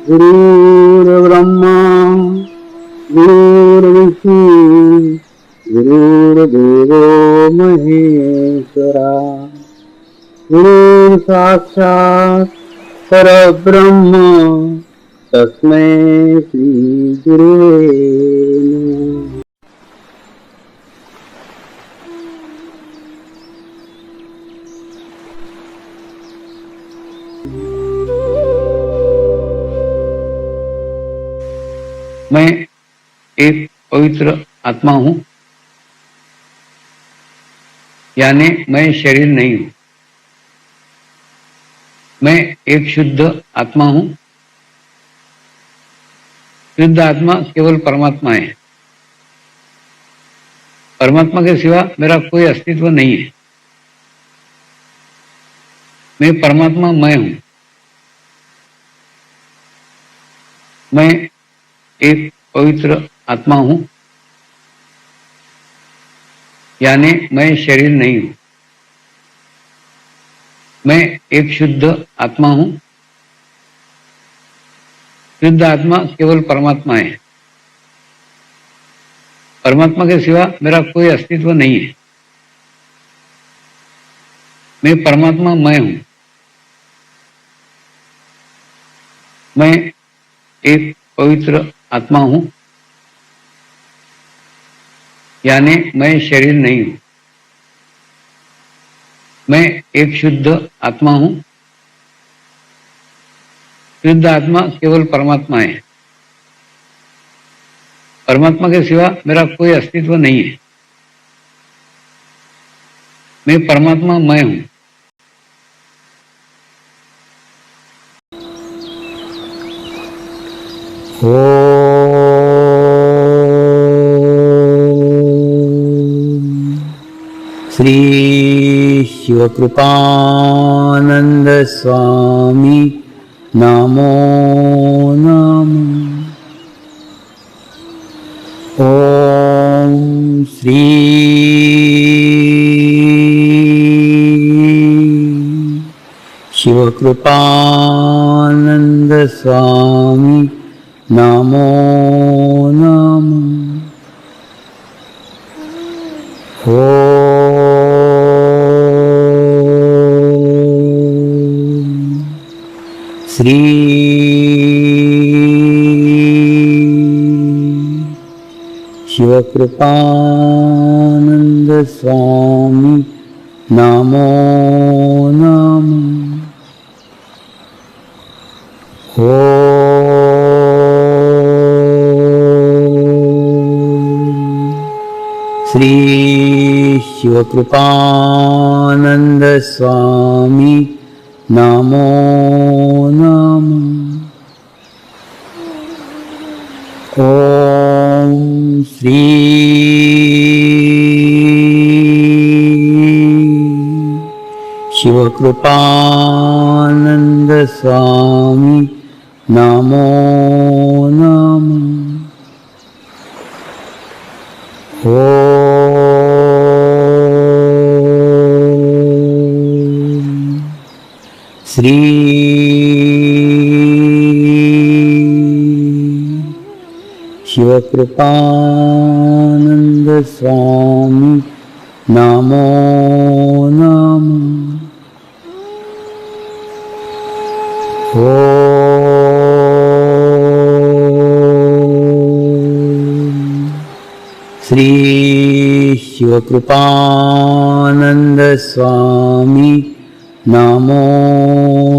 गुरुर्ब्रह्मा गुरुर्विष्णु गुरुर्देवो महेश्वरा गुरु साक्षात् परब्रह्म तस्मै श्री गुरुवे नमः। मैं एक पवित्र आत्मा हूं, यानी मैं शरीर नहीं हूं। मैं एक शुद्ध आत्मा हूं। शुद्ध आत्मा केवल परमात्मा है। परमात्मा के सिवा मेरा कोई अस्तित्व नहीं है। मैं परमात्मा मैं हूं। मैं एक पवित्र आत्मा हूं, यानी मैं शरीर नहीं हूं। मैं एक शुद्ध आत्मा हूं। शुद्ध आत्मा केवल परमात्मा है। परमात्मा के सिवा मेरा कोई अस्तित्व नहीं है। मैं परमात्मा मैं हूं। मैं एक पवित्र आत्मा हूं, यानी मैं शरीर नहीं हूं। मैं एक शुद्ध आत्मा हूं। शुद्ध आत्मा केवल परमात्मा है। परमात्मा के सिवा मेरा कोई अस्तित्व नहीं है। मैं परमात्मा मैं हूं। श्री शिवकृपानंद स्वामी नमो नमः। ओम श्री शिवकृपानंद स्वामी नमो नमः। श्री शिवकृपानंद स्वामी नमो नमः। श्री शिवकृपानंद स्वामी नमो नमः। ओम श्री शिवकृपानंद स्वामी नमो नमः। श्री शिवकृपानंद स्वामी नमो नमः। श्री शिवकृपानंद स्वामी नमो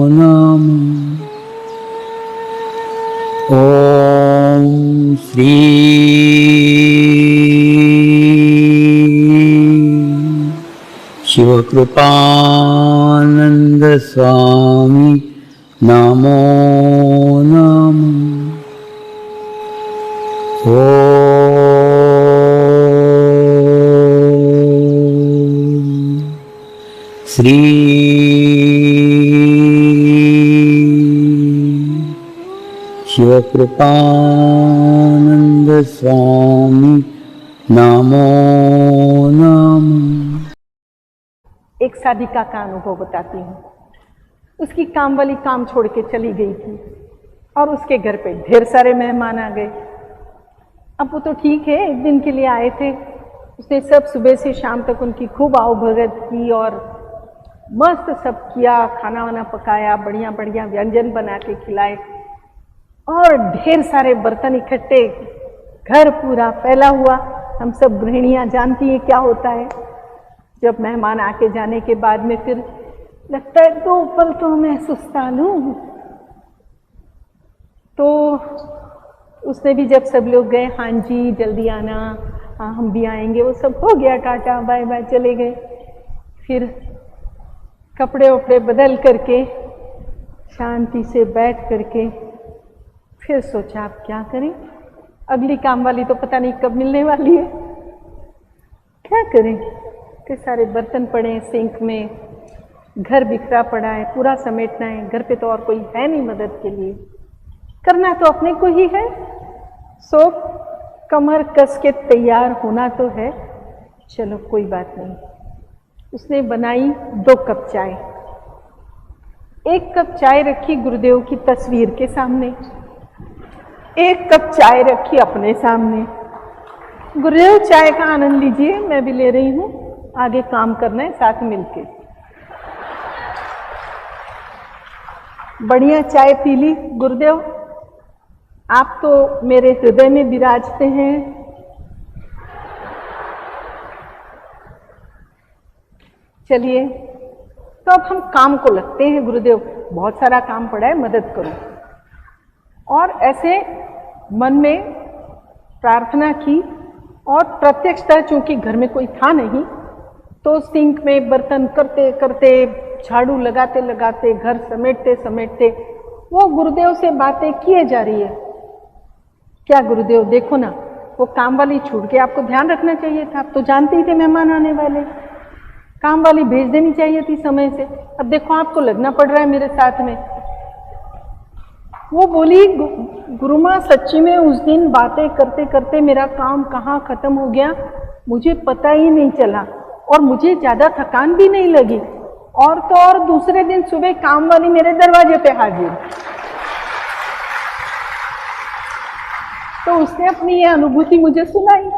नमः। ओम श्री शिवकृपानंद स्वामी नमो नमः। श्री शिवकृपानंद स्वामी नमो नमः। एक साधिका का अनुभव बताती हूँ। उसकी काम वाली काम छोड़ के चली गई थी। और उसके घर पे ढेर सारे मेहमान आ गए। अब वो तो ठीक है, एक दिन के लिए आए थे, उसने सब सुबह से शाम तक उनकी खूब आवभगत की और मस्त सब किया, खाना वाना पकाया, बढ़िया बढ़िया व्यंजन बना के खिलाए और ढेर सारे बर्तन इकट्ठे, घर पूरा फैला हुआ। हम सब गृहिणियां जानती हैं क्या होता है जब मेहमान आके जाने के बाद में फिर लगता है तो पल तो मैं सुस्ता लूं। तो उसने भी जब सब लोग गए, हाँ जी जल्दी आना, हाँ हम भी आएंगे, वो सब हो गया, टाटा बाय बाय चले गए। फिर कपड़े वपड़े बदल करके शांति से बैठ करके फिर सोचा आप क्या करें, अगली काम वाली तो पता नहीं कब मिलने वाली है, क्या करें। इतने सारे बर्तन पड़े हैं सिंक में, घर बिखरा पड़ा है, पूरा समेटना है, घर पे तो और कोई है नहीं मदद के लिए, करना तो अपने को ही है। सो कमर कस के तैयार होना तो है, चलो कोई बात नहीं। उसने बनाई 2 कप चाय। 1 कप चाय रखी गुरुदेव की तस्वीर के सामने, 1 कप चाय रखी अपने सामने। गुरुदेव चाय का आनंद लीजिए, मैं भी ले रही हूं, आगे काम करना है साथ मिलके। बढ़िया चाय पी ली। गुरुदेव आप तो मेरे हृदय में विराजते हैं, चलिए तो अब हम काम को लगते हैं। गुरुदेव बहुत सारा काम पड़ा है, मदद करो। और ऐसे मन में प्रार्थना की और प्रत्यक्षतः चूंकि घर में कोई था नहीं तो सिंक में बर्तन करते करते, झाड़ू लगाते लगाते, घर समेटते समेटते वो गुरुदेव से बातें किए जा रही है। क्या गुरुदेव देखो ना, वो काम वाली छूट के आपको ध्यान रखना चाहिए था, आप तो जानते ही थे मेहमान आने वाले, काम वाली भेज देनी चाहिए थी समय से, अब देखो आपको लगना पड़ रहा है मेरे साथ में। वो बोली गुरु माँ सच्ची में उस दिन बातें करते करते मेरा काम कहाँ खत्म हो गया मुझे पता ही नहीं चला और मुझे ज्यादा थकान भी नहीं लगी, और तो और दूसरे दिन सुबह काम वाली मेरे दरवाजे पे हाजिर। तो उसने अपनी ये अनुभूति मुझे सुनाई,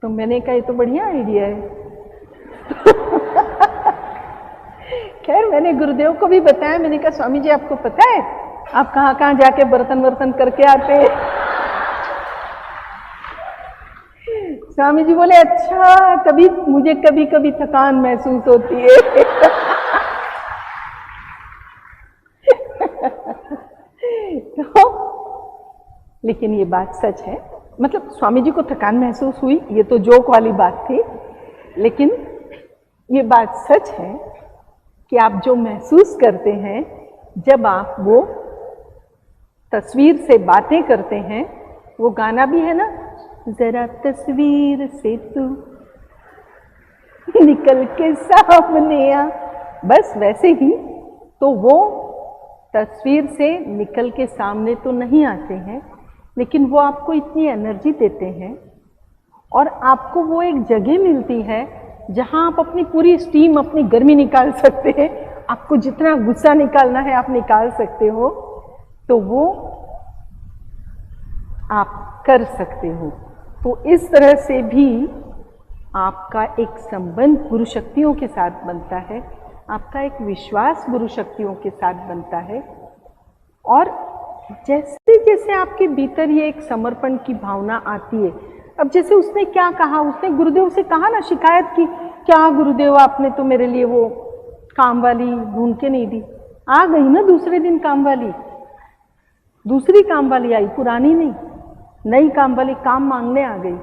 तो मैंने कहा ये तो बढ़िया आइडिया है। खैर मैंने गुरुदेव को भी बताया, मैंने कहा स्वामी जी आपको पता है आप कहाँ कहाँ जाके बर्तन वर्तन करके आते हैं। स्वामी जी बोले अच्छा, तभी मुझे कभी कभी थकान महसूस होती है। तो लेकिन ये बात सच है, मतलब स्वामी जी को थकान महसूस हुई ये तो जोक वाली बात थी, लेकिन ये बात सच है कि आप जो महसूस करते हैं जब आप वो तस्वीर से बातें करते हैं, वो गाना भी है ना, जरा तस्वीर से तू निकल के सामने आ, बस वैसे ही तो वो तस्वीर से निकल के सामने तो नहीं आते हैं, लेकिन वो आपको इतनी एनर्जी देते हैं और आपको वो एक जगह मिलती है जहां आप अपनी पूरी स्टीम, अपनी गर्मी निकाल सकते हैं, आपको जितना गुस्सा निकालना है आप निकाल सकते हो, तो वो आप कर सकते हो। तो इस तरह से भी आपका एक संबंध गुरु शक्तियों के साथ बनता है, आपका एक विश्वास गुरु शक्तियों के साथ बनता है, और जैसे जैसे आपके भीतर ये एक समर्पण की भावना आती है। अब जैसे उसने क्या कहा, उसने गुरुदेव से कहा ना, शिकायत की, क्या गुरुदेव आपने तो मेरे लिए वो काम वाली ढूंढ के नहीं दी। आ गई ना दूसरे दिन काम वाली, दूसरी काम वाली आई, पुरानी नहीं, नई काम वाली काम मांगने आ गई।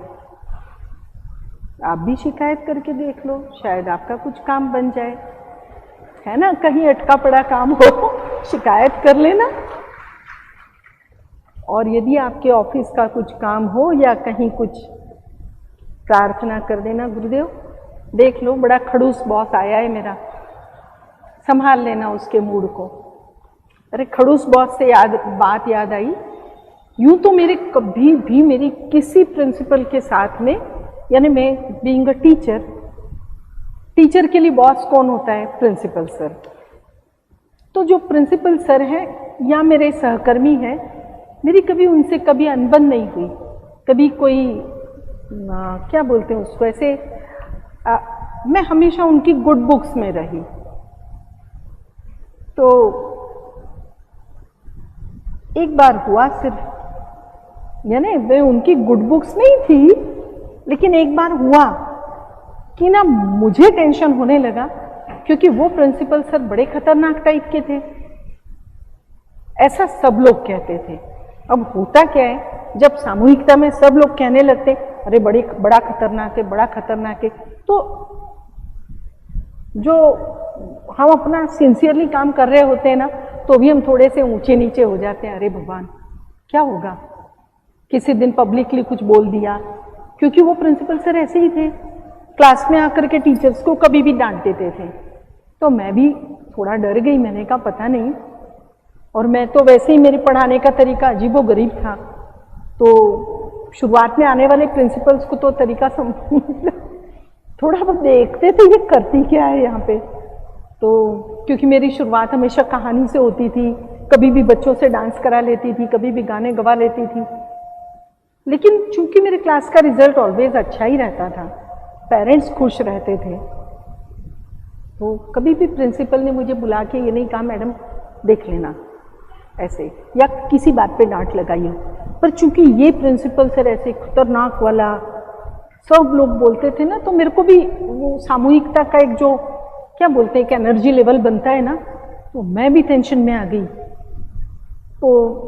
आप भी शिकायत करके देख लो, शायद आपका कुछ काम बन जाए, है ना, कहीं अटका पड़ा काम हो शिकायत कर लेना। और यदि आपके ऑफिस का कुछ काम हो या कहीं कुछ, प्रार्थना कर देना, गुरुदेव देख लो बड़ा खड़ूस बॉस आया है मेरा, संभाल लेना उसके मूड को। अरे खड़ूस बॉस से बात याद आई, यूं तो मेरे कभी भी मेरी किसी प्रिंसिपल के साथ में, यानी मैं बीइंग अ टीचर, टीचर के लिए बॉस कौन होता है? Principal sir. तो जो प्रिंसिपल सर हैं या मेरे सहकर्मी हैं, मेरी कभी उनसे कभी अनबन नहीं हुई, कभी कोई क्या बोलते हैं उसको, ऐसे मैं हमेशा उनकी गुड बुक्स में रही। तो एक बार हुआ सिर्फ, यानी मैं उनकी गुड बुक्स में ही थी, लेकिन एक बार हुआ कि ना मुझे टेंशन होने लगा, क्योंकि वो प्रिंसिपल सर बड़े खतरनाक टाइप के थे, ऐसा सब लोग कहते थे। अब होता क्या है, जब सामूहिकता में सब लोग कहने लगते अरे बड़ा खतरनाक है, बड़ा खतरनाक है, तो जो हम अपना सिंसियरली काम कर रहे होते हैं ना, तो भी हम थोड़े से ऊंचे नीचे हो जाते हैं, अरे भगवान क्या होगा, किसी दिन पब्लिकली कुछ बोल दिया। क्योंकि वो प्रिंसिपल सर ऐसे ही थे, क्लास में आकर के टीचर्स को कभी भी डांट देते थे। तो मैं भी थोड़ा डर गई, मैंने कहा पता नहीं, और मैं तो वैसे ही मेरे पढ़ाने का तरीका अजीबोगरीब था, तो शुरुआत में आने वाले प्रिंसिपल्स को तो तरीका थोड़ा बहुत देखते थे ये करती क्या है यहाँ पे। तो क्योंकि मेरी शुरुआत हमेशा कहानी से होती थी, कभी भी बच्चों से डांस करा लेती थी, कभी भी गाने गवा लेती थी, लेकिन चूंकि मेरे क्लास का रिजल्ट ऑलवेज अच्छा ही रहता था, पेरेंट्स खुश रहते थे, तो कभी भी प्रिंसिपल ने मुझे बुला के ये नहीं कहा मैडम देख लेना ऐसे, या किसी बात पे डांट लगाई। पर चूंकि ये प्रिंसिपल सर ऐसे खतरनाक वाला सब लोग बोलते थे ना, तो मेरे को भी वो सामूहिकता का एक जो क्या बोलते हैं कि एनर्जी लेवल बनता है ना, तो मैं भी टेंशन में आ गई। तो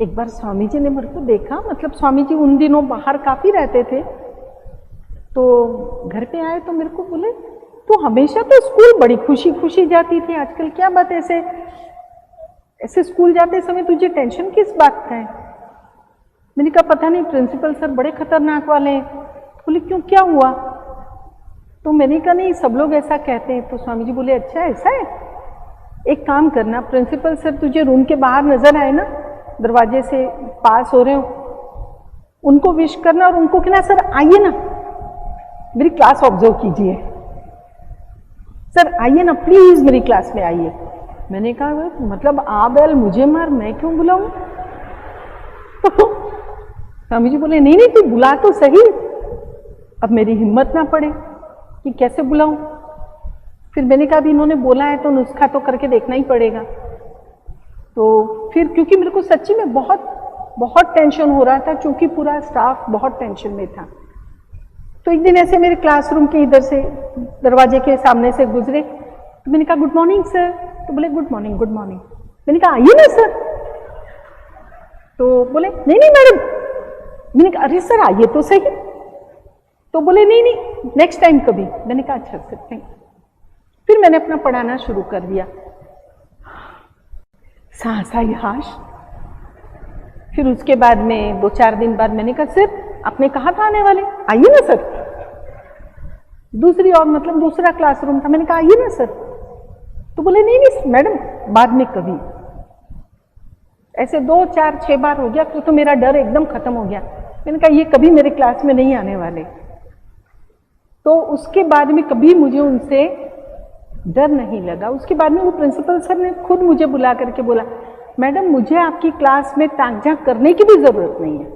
एक बार स्वामी जी ने मेरे को देखा, मतलब स्वामी जी उन दिनों बाहर काफ़ी रहते थे, तो घर पे आए तो मेरे को बोले तो हमेशा तो स्कूल बड़ी खुशी खुशी जाती थी, आजकल क्या बात है, ऐसे स्कूल जाते समय तुझे टेंशन किस बात का है। मैंने कहा पता नहीं प्रिंसिपल सर बड़े खतरनाक वाले हैं। बोले क्यों, क्या हुआ? तो मैंने कहा नहीं सब लोग ऐसा कहते हैं। तो स्वामी जी बोले अच्छा ऐसा है, एक काम करना, प्रिंसिपल सर तुझे रूम के बाहर नजर आए ना, दरवाजे से पास हो रहे हो, उनको विश करना और उनको कहना सर आइए ना मेरी क्लास ऑब्जर्व कीजिए, सर आइए ना प्लीज मेरी क्लास में आइए। मैंने कहा मतलब आ बैल मुझे मार, मैं क्यों बुलाऊं? तो स्वामी जी बोले नहीं नहीं तू बुला तो सही, अब मेरी हिम्मत ना पड़े कि कैसे बुलाऊं। फिर मैंने कहा भी इन्होंने बोला है तो नुस्खा तो करके देखना ही पड़ेगा। तो फिर क्योंकि मेरे को सच्ची में बहुत टेंशन हो रहा था, क्योंकि पूरा स्टाफ बहुत टेंशन में था। तो एक दिन ऐसे मेरे क्लासरूम के इधर से दरवाजे के सामने से गुजरे, तो मैंने कहा गुड मॉर्निंग सर। तो बोले गुड मॉर्निंग गुड मॉर्निंग। मैंने कहा आइए ना सर। तो बोले नहीं नहीं मैडम। मैंने कहा अरे सर आइए तो सही। तो बोले नहीं नहीं नेक्स्ट टाइम कभी। मैंने कहा अच्छा सर थैंक यू। फिर मैंने अपना पढ़ाना शुरू कर दिया, सांस आई हाश। फिर उसके बाद में 2-4 दिन बाद मैंने कहा सर आपने कहा था आने वाले, आइए ना सर। दूसरी और मतलब दूसरा क्लासरूम था, मैंने कहा आइए ना सर। तो बोले नहीं नहीं मैडम बाद में कभी। ऐसे 2-4-6 बार हो गया, फिर तो मेरा डर एकदम खत्म हो गया। मैंने कहा ये कभी मेरे क्लास में नहीं आने वाले। तो उसके बाद में कभी मुझे उनसे डर नहीं लगा। उसके बाद में वो प्रिंसिपल सर ने खुद मुझे बुला करके बोला मैडम मुझे आपकी क्लास में ताक झांक करने की भी जरूरत नहीं है,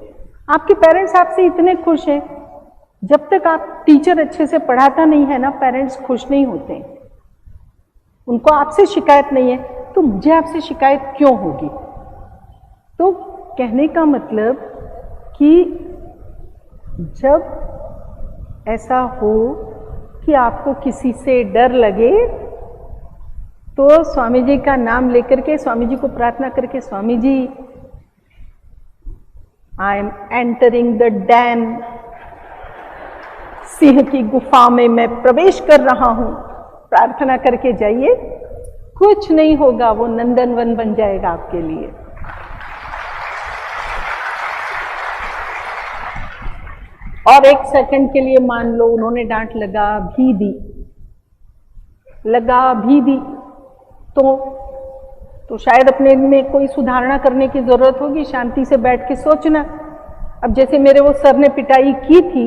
आपके पेरेंट्स आपसे इतने खुश हैं। जब तक आप टीचर अच्छे से पढ़ाता नहीं है ना, पेरेंट्स खुश नहीं होते हैं, उनको आपसे शिकायत नहीं है, तो मुझे आपसे शिकायत क्यों होगी। तो कहने का मतलब कि जब ऐसा हो कि आपको किसी से डर लगे, तो स्वामी जी का नाम लेकर के, स्वामी जी को प्रार्थना करके, Swami ji I am entering the den, सिंह की गुफा में मैं प्रवेश कर रहा हूं, प्रार्थना करके जाइए, कुछ नहीं होगा, वो नंदनवन बन जाएगा आपके लिए। और 1 सेकंड के लिए मान लो उन्होंने डांट लगा भी दी तो शायद अपने में कोई सुधारणा करने की जरूरत होगी, शांति से बैठ के सोचना। अब जैसे मेरे वो सर ने पिटाई की थी,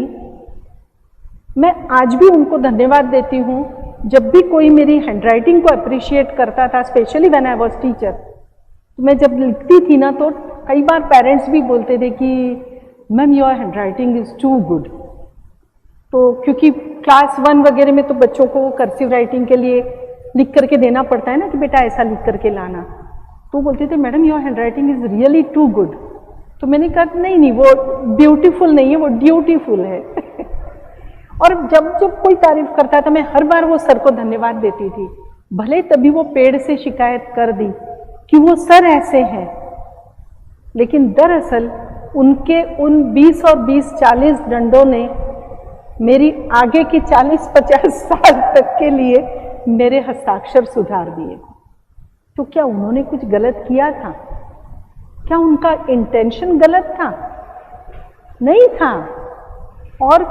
मैं आज भी उनको धन्यवाद देती हूँ। जब भी कोई मेरी हैंडराइटिंग को अप्रिशिएट करता था, specially when I was teacher, तो मैं जब लिखती थी ना तो कई बार पेरेंट्स भी बोलते थे कि ma'am your handwriting is too good. तो क्योंकि क्लास 1 वगैरह में तो बच्चों को कर्सिव राइटिंग के लिए लिख करके देना पड़ता है ना कि बेटा ऐसा लिख करके लाना, तो बोलते थे madam your handwriting is really too good. तो मैंने कहा नहीं वो ब्यूटीफुल नहीं है, वो ड्यूटीफुल है। और जब जब कोई तारीफ करता था मैं हर बार वो सर को धन्यवाद देती थी, भले तभी वो पेड़ से शिकायत कर दी कि वो सर ऐसे हैं, लेकिन दरअसल उनके उन 20 और 20-40 डंडों ने मेरी आगे की 40-50 साल तक के लिए मेरे हस्ताक्षर सुधार दिए। तो क्या उन्होंने कुछ गलत किया था? क्या उनका इंटेंशन गलत था? नहीं था। और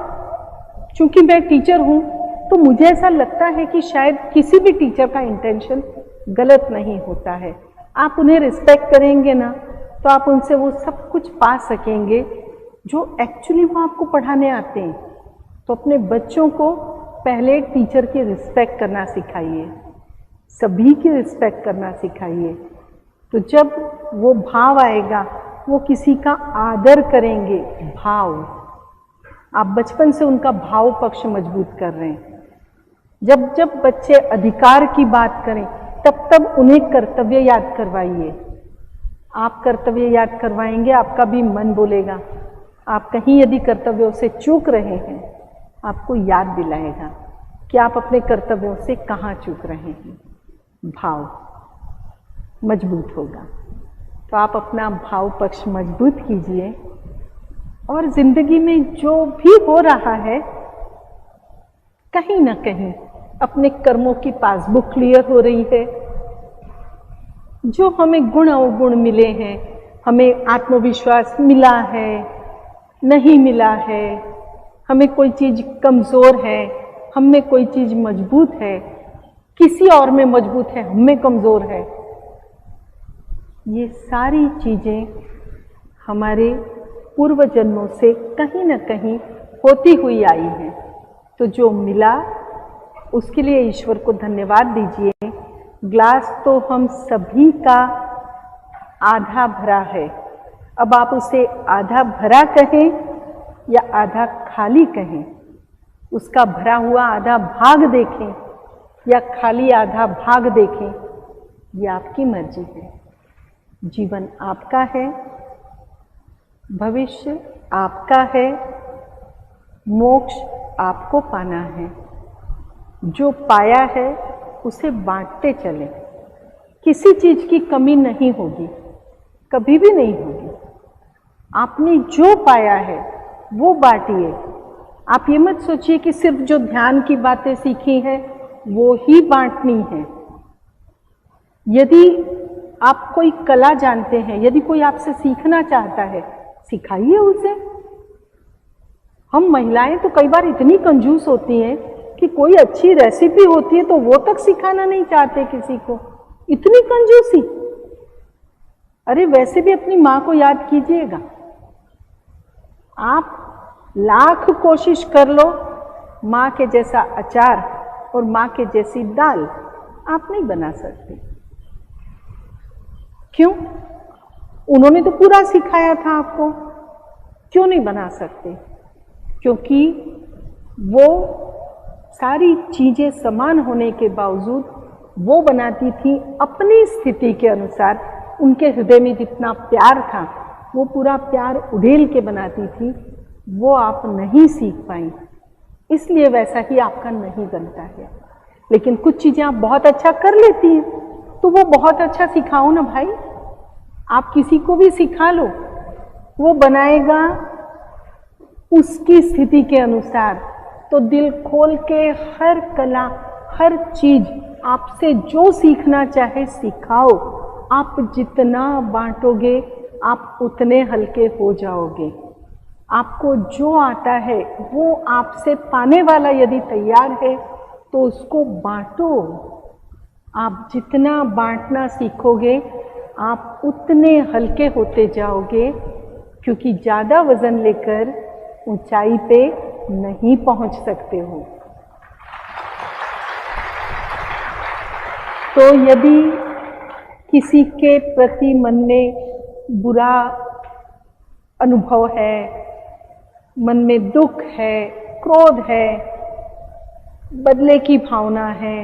चूंकि मैं टीचर हूं तो मुझे ऐसा लगता है कि शायद किसी भी टीचर का इंटेंशन गलत नहीं होता है। आप उन्हें रिस्पेक्ट करेंगे ना तो आप उनसे वो सब कुछ पा सकेंगे जो एक्चुअली वो आपको पढ़ाने आते हैं। तो अपने बच्चों को पहले टीचर की रिस्पेक्ट करना सिखाइए, सभी की रिस्पेक्ट करना सिखाइए। तो जब वो भाव आएगा, वो किसी का आदर करेंगे, भाव, आप बचपन से उनका भाव पक्ष मजबूत कर रहे हैं। जब जब बच्चे अधिकार की बात करें तब तब उन्हें कर्तव्य याद करवाइए। आप कर्तव्य याद करवाएंगे, आपका भी मन बोलेगा। आप कहीं यदि कर्तव्यों से चूक रहे हैं, आपको याद दिलाएगा कि आप अपने कर्तव्यों से कहाँ चूक रहे हैं। भाव मजबूत होगा। तो आप अपना भाव पक्ष मजबूत कीजिए और जिंदगी में जो भी हो रहा है कहीं ना कहीं अपने कर्मों की पासबुक क्लियर हो रही है। जो हमें गुण अवगुण मिले हैं, हमें आत्मविश्वास मिला है, नहीं मिला है, हमें कोई चीज़ कमज़ोर है, हम में कोई चीज़ मजबूत है, किसी और में मजबूत है, हम में कमज़ोर है, ये सारी चीज़ें हमारे पूर्व जन्मों से कहीं ना कहीं होती हुई आई हैं। तो जो मिला उसके लिए ईश्वर को धन्यवाद दीजिए। ग्लास तो हम सभी का आधा भरा है। अब आप उसे आधा भरा कहें या आधा खाली कहें, उसका भरा हुआ आधा भाग देखें या खाली आधा भाग देखें, ये आपकी मर्जी है। जीवन आपका है, भविष्य आपका है, मोक्ष आपको पाना है। जो पाया है उसे बांटते चलें। किसी चीज़ की कमी नहीं होगी, कभी भी नहीं होगी। आपने जो पाया है वो बांटिए। आप ये मत सोचिए कि सिर्फ जो ध्यान की बातें सीखी हैं वो ही बांटनी है। यदि आप कोई कला जानते हैं, यदि कोई आपसे सीखना चाहता है, सिखाइए उसे। हम महिलाएं तो कई बार इतनी कंजूस होती हैं कि कोई अच्छी रेसिपी होती है तो वो तक सिखाना नहीं चाहते किसी को। इतनी कंजूसी। अरे वैसे भी अपनी माँ को याद कीजिएगा। आप लाख कोशिश कर लो, माँ के जैसा अचार और माँ के जैसी दाल आप नहीं बना सकते। क्यों? उन्होंने तो पूरा सिखाया था आपको। क्यों नहीं बना सकते? क्योंकि वो सारी चीजें समान होने के बावजूद वो बनाती थी अपनी स्थिति के अनुसार। उनके हृदय में जितना प्यार था वो पूरा प्यार उड़ेल के बनाती थी। वो आप नहीं सीख पाई, इसलिए वैसा ही आपका नहीं बनता है। लेकिन कुछ चीजें आप बहुत अच्छा कर लेती हैं तो वो बहुत अच्छा सिखाओ ना भाई। आप किसी को भी सिखा लो, वो बनाएगा उसकी स्थिति के अनुसार। तो दिल खोल के हर कला, हर चीज आपसे जो सीखना चाहे सिखाओ। आप जितना बांटोगे आप उतने हल्के हो जाओगे। आपको जो आता है वो आपसे पाने वाला यदि तैयार है तो उसको बांटो। आप जितना बांटना सीखोगे आप उतने हल्के होते जाओगे, क्योंकि ज़्यादा वजन लेकर ऊंचाई पे नहीं पहुंच सकते हो। तो यदि किसी के प्रति मन में बुरा अनुभव है, मन में दुख है, क्रोध है, बदले की भावना है,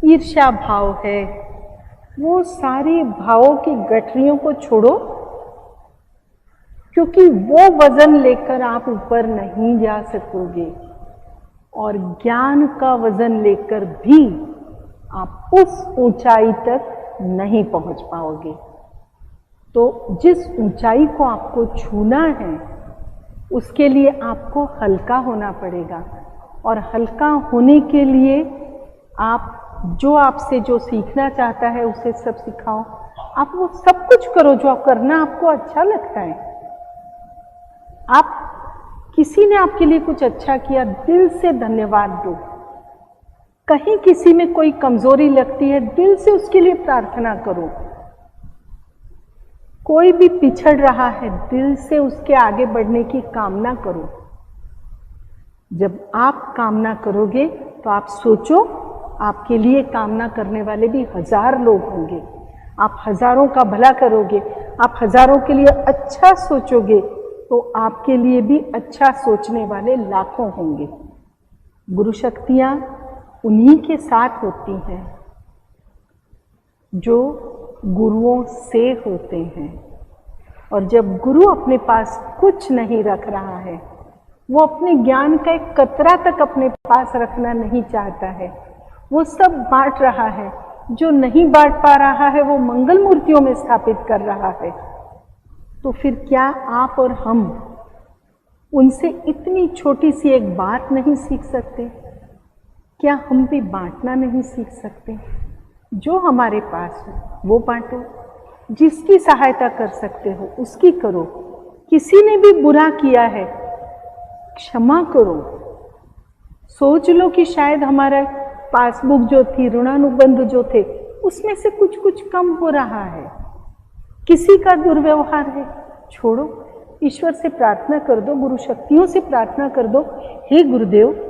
ईर्ष्या भाव है, वो सारी भावों की गठरियों को छोड़ो, क्योंकि वो वजन लेकर आप ऊपर नहीं जा सकोगे और ज्ञान का वजन लेकर भी आप उस ऊंचाई तक नहीं पहुंच पाओगे। तो जिस ऊंचाई को आपको छूना है उसके लिए आपको हल्का होना पड़ेगा, और हल्का होने के लिए आप जो आपसे जो सीखना चाहता है उसे सब सिखाओ। आप वो सब कुछ करो जो आप करना आपको अच्छा लगता है। आप किसी ने आपके लिए कुछ अच्छा किया, दिल से धन्यवाद दो। कहीं किसी में कोई कमजोरी लगती है, दिल से उसके लिए प्रार्थना करो। कोई भी पिछड़ रहा है, दिल से उसके आगे बढ़ने की कामना करो। जब आप कामना करोगे तो आप सोचो, आपके लिए कामना करने वाले भी 1000 लोग होंगे। आप हजारों का भला करोगे, आप हजारों के लिए अच्छा सोचोगे तो आपके लिए भी अच्छा सोचने वाले लाखों होंगे। गुरु शक्तियाँ उन्हीं के साथ होती हैं जो गुरुओं से होते हैं। और जब गुरु अपने पास कुछ नहीं रख रहा है, वो अपने ज्ञान का एक कतरा तक अपने पास रखना नहीं चाहता है, वो सब बांट रहा है। जो नहीं बांट पा रहा है वो मंगल मूर्तियों में स्थापित कर रहा है। तो फिर क्या आप और हम उनसे इतनी छोटी सी एक बात नहीं सीख सकते? क्या हम भी बांटना नहीं सीख सकते? जो हमारे पास हो वो बांटो, जिसकी सहायता कर सकते हो उसकी करो। किसी ने भी बुरा किया है, क्षमा करो। सोच लो कि शायद हमारा पासबुक जो थी, ऋणानुबंध जो थे, उसमें से कुछ कुछ कम हो रहा है। किसी का दुर्व्यवहार है, छोड़ो, ईश्वर से प्रार्थना कर दो, गुरु शक्तियों से प्रार्थना कर दो, हे गुरुदेव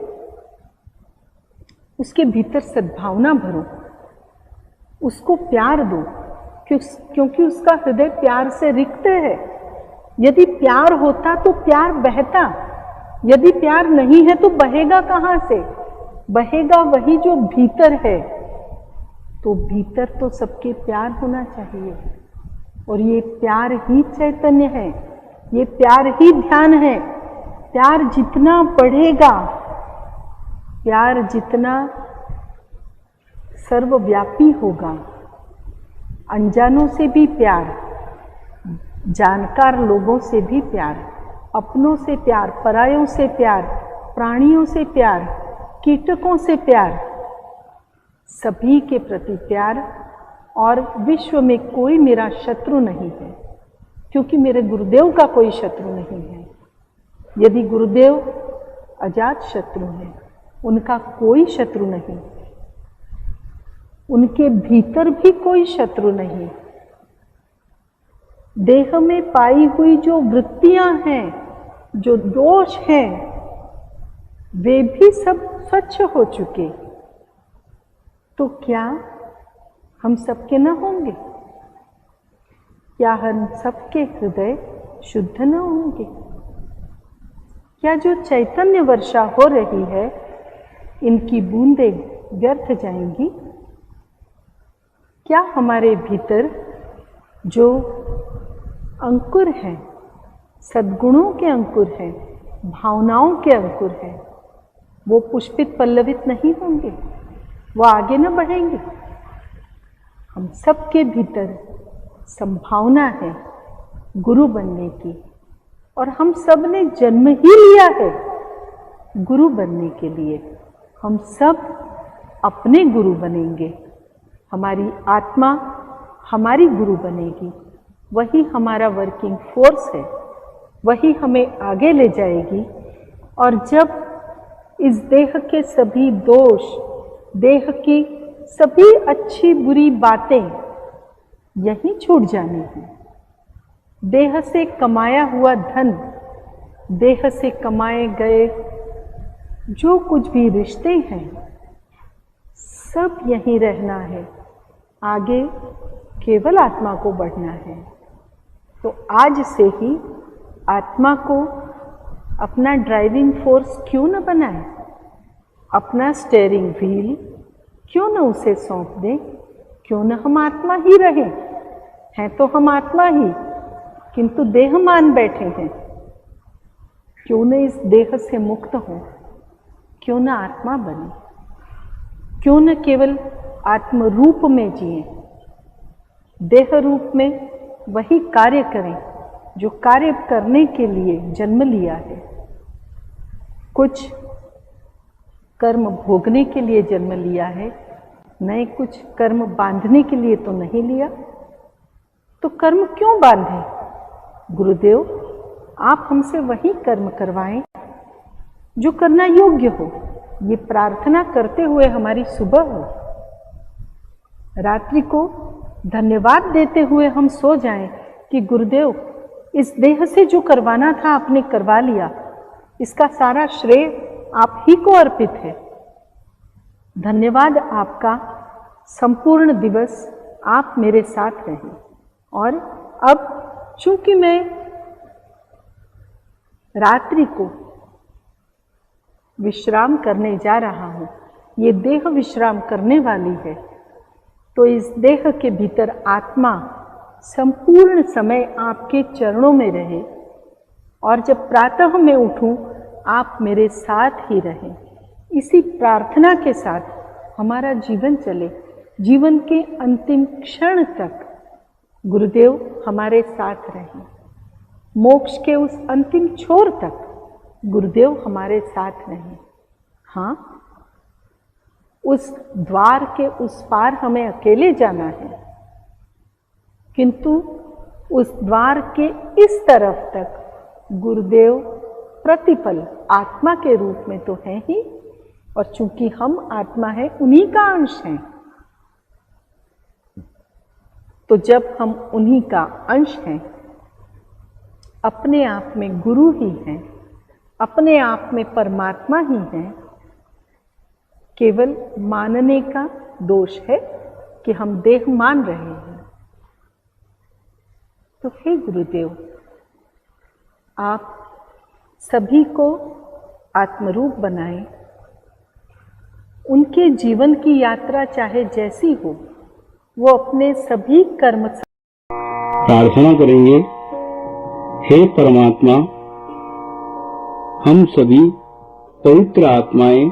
उसके भीतर सद्भावना भरो, उसको प्यार दो, क्योंकि उसका हृदय प्यार से रिक्त है। यदि प्यार होता तो प्यार बहता, यदि प्यार नहीं है तो बहेगा कहाँ से? बहेगा वही जो भीतर है। तो भीतर तो सबके प्यार होना चाहिए, और ये प्यार ही चैतन्य है, ये प्यार ही ध्यान है। प्यार जितना बढ़ेगा, प्यार जितना सर्वव्यापी होगा, अनजानों से भी प्यार, जानकार लोगों से भी प्यार, अपनों से प्यार, परायों से प्यार, प्राणियों से प्यार, कीटकों से प्यार, सभी के प्रति प्यार। और विश्व में कोई मेरा शत्रु नहीं है, क्योंकि मेरे गुरुदेव का कोई शत्रु नहीं है। यदि गुरुदेव अजात शत्रु हैं, उनका कोई शत्रु नहीं, उनके भीतर भी कोई शत्रु नहीं। देह में पाई हुई जो वृत्तियां हैं, जो दोष हैं, वे भी सब स्वच्छ हो चुके। तो क्या हम सबके न होंगे? क्या हम सबके हृदय शुद्ध न होंगे? क्या जो चैतन्य वर्षा हो रही है, इनकी बूंदें व्यर्थ जाएंगी? क्या हमारे भीतर जो अंकुर हैं, सद्गुणों के अंकुर हैं, भावनाओं के अंकुर हैं, वो पुष्पित पल्लवित नहीं होंगे? वो आगे न बढ़ेंगे? हम सबके भीतर संभावना है गुरु बनने की, और हम सब ने जन्म ही लिया है गुरु बनने के लिए। हम सब अपने गुरु बनेंगे, हमारी आत्मा हमारी गुरु बनेगी, वही हमारा वर्किंग फोर्स है, वही हमें आगे ले जाएगी। और जब इस देह के सभी दोष, देह की सभी अच्छी बुरी बातें यहीं छूट जानी हैं, देह से कमाया हुआ धन, देह से कमाए गए जो कुछ भी रिश्ते हैं, सब यहीं रहना है, आगे केवल आत्मा को बढ़ना है। तो आज से ही आत्मा को अपना ड्राइविंग फोर्स क्यों न बनाए, अपना स्टेयरिंग व्हील क्यों न उसे सौंप दें, क्यों न हम आत्मा ही रहें। हैं तो हम आत्मा ही, किंतु देह मान बैठे हैं। क्यों न इस देह से मुक्त हो, क्यों न आत्मा बने, क्यों न केवल आत्म रूप में जिए, देह रूप में वही कार्य करें जो कार्य करने के लिए जन्म लिया है। कुछ कर्म भोगने के लिए जन्म लिया है, नए कुछ कर्म बांधने के लिए तो नहीं लिया। तो कर्म क्यों बांधे? गुरुदेव, आप हमसे वही कर्म करवाएं जो करना योग्य हो। ये प्रार्थना करते हुए हमारी सुबह हो, रात्रि को धन्यवाद देते हुए हम सो जाएं कि गुरुदेव, इस देह से जो करवाना था आपने करवा लिया, इसका सारा श्रेय आप ही को अर्पित है। धन्यवाद आपका, संपूर्ण दिवस आप मेरे साथ रहें। और अब चूंकि मैं रात्रि को विश्राम करने जा रहा हूँ, ये देह विश्राम करने वाली है, तो इस देह के भीतर आत्मा संपूर्ण समय आपके चरणों में रहे। और जब प्रातः मैं उठूं, आप मेरे साथ ही रहें। इसी प्रार्थना के साथ हमारा जीवन चले, जीवन के अंतिम क्षण तक गुरुदेव हमारे साथ रहें। मोक्ष के उस अंतिम छोर तक गुरुदेव हमारे साथ रहें। हाँ, उस द्वार के उस पार हमें अकेले जाना है, किंतु उस द्वार के इस तरफ तक गुरुदेव प्रतिपल आत्मा के रूप में तो है ही, और चूंकि हम आत्मा है, उन्हीं का अंश हैं। तो जब हम उन्हीं का अंश हैं, अपने आप में गुरु ही हैं, अपने आप में परमात्मा ही हैं, केवल मानने का दोष है कि हम देह मान रहे हैं। तो हे गुरुदेव, आप सभी को आत्मरूप बनाएं। उनके जीवन की यात्रा चाहे जैसी हो, वो अपने सभी कर्म प्रार्थना करेंगे। हे परमात्मा, हम सभी पवित्र आत्माएं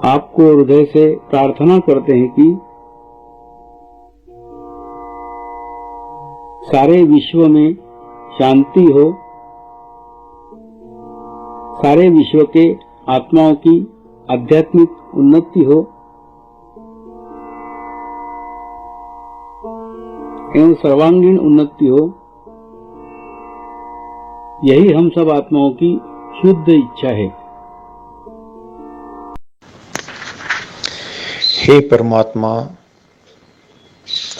आपको हृदय से प्रार्थना करते हैं कि सारे विश्व में शांति हो, सारे विश्व के आत्माओं की आध्यात्मिक उन्नति हो एवं सर्वांगीण उन्नति हो। यही हम सब आत्माओं की शुद्ध इच्छा है। हे परमात्मा,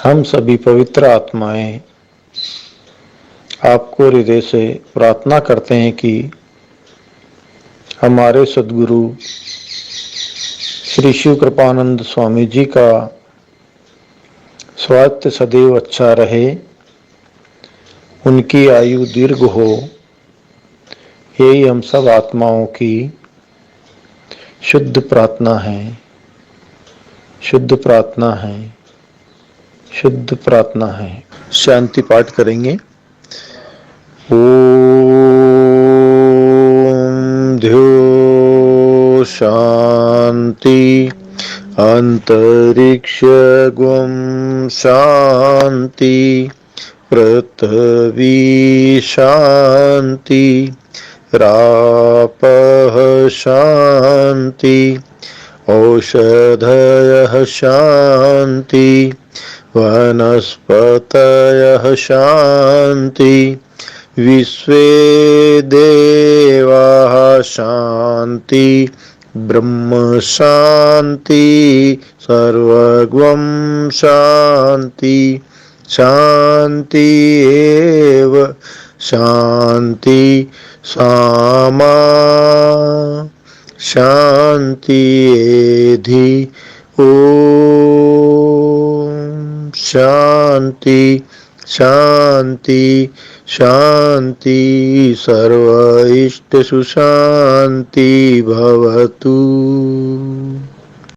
हम सभी पवित्र आत्माएं आपको हृदय से प्रार्थना करते हैं कि हमारे सद्गुरु श्री शिव कृपानंद स्वामी जी का स्वास्थ्य सदैव अच्छा रहे, उनकी आयु दीर्घ हो। यही हम सब आत्माओं की शुद्ध प्रार्थना है, शुद्ध प्रार्थना है, शुद्ध प्रार्थना है। शांति पाठ करेंगे। ओम ध्यो शांति अंतरिक्ष गुम शांति पृथ्वी शांति रापः शांति औषधयः शांति वनस्पतयः शांति विश्वे देवाः शांति ब्रह्म शांति सर्वगं शांति शांति एव शांति सामा शांति एधि ओम शांति शांति शांति सर्व इष्टसु शांति भवतु।